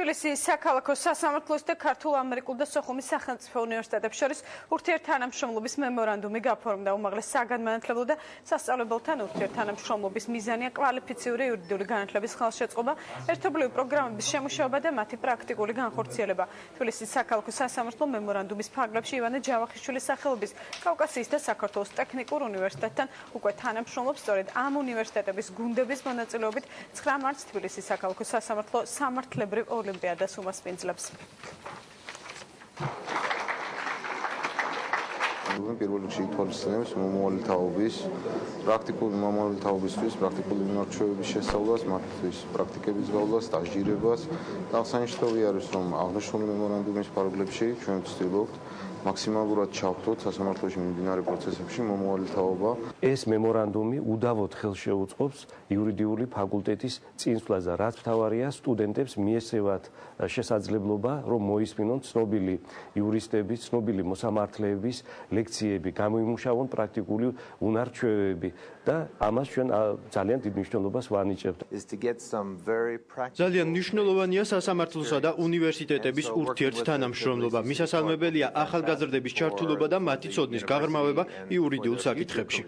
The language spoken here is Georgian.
თბილისის საქალაქო სასამართლოს და ქართულ-ამერიკულ და სოხუმის სახელმწიფო უნივერსიტეტებს შორის ურთიერთთანამშრომლობის მემორანდუმი გაფორმდა. უმაღლეს საგანმანათლებლო და სასწავლებელთან ურთიერთთანამშრომლობის მიზანია კვალიფიციური იურიდიული განათლების ხელშეწყობა, ერთობლივი პროგრამების შემუშავება და მათი პრაქტიკული განხორციელება. თბილისის საქალაქო სასამართლო მემორანდუმის ფარგლებში ივანე ჯავახიშვილის სახელობის კავკასიის და საქართველოს ტექნიკურ უნივერსიტეტთან უკვე თანამშრომლობს. სწორედ ამ უნივერსიტეტების გუნდების მონაწილეობით 9 მარტს თბილისის საქალაქო სასამართლო სამართლებრივ ოლიმპიადას უმასპინძლებს. პირველ რიგში ითვალისწინებს მომავალი თაობის პრაქტიკული მომავალი თაობისთვის პრაქტიკული მიმართულების შესწავლას, მათთვის პრაქტიკების გავლას, სტაჟირებას. აღსანიშნავია არის, რომ აღნიშნული მემორანდუმის ფარგლებში ჩვენ ვცდილობთ მაქსიმალურად ჩავთვალოთ სასამართლოში მიმდინარე პროცესებში მომავალი თაობა. ეს მემორანდუმი უდავოდ ხელს შეუწყობს იურიდიული ფაკულტეტის წინსვლას და რაც მთავარია, სტუდენტებს მიეცევათ შესაძლებლობა, რომ მოისმინონ ცნობილი იურისტების, ცნობილი მოსამართლეების ლექციები, გამოიმუშავონ პრაქტიკული უნარ-ჩვევები და ამას ჩვენ ძალიან დიდ მნიშვნელობას ვანიჭებთ. ძალიან მნიშვნელოვანია სასამართლოსა და უნივერსიტეტების ურთიერთთანამშრომლობა. მისასალმებელია ახალგაზრდების ჩართულობა და მათი ცოდნის გაღრმავება იურიდიულ საკითხებში.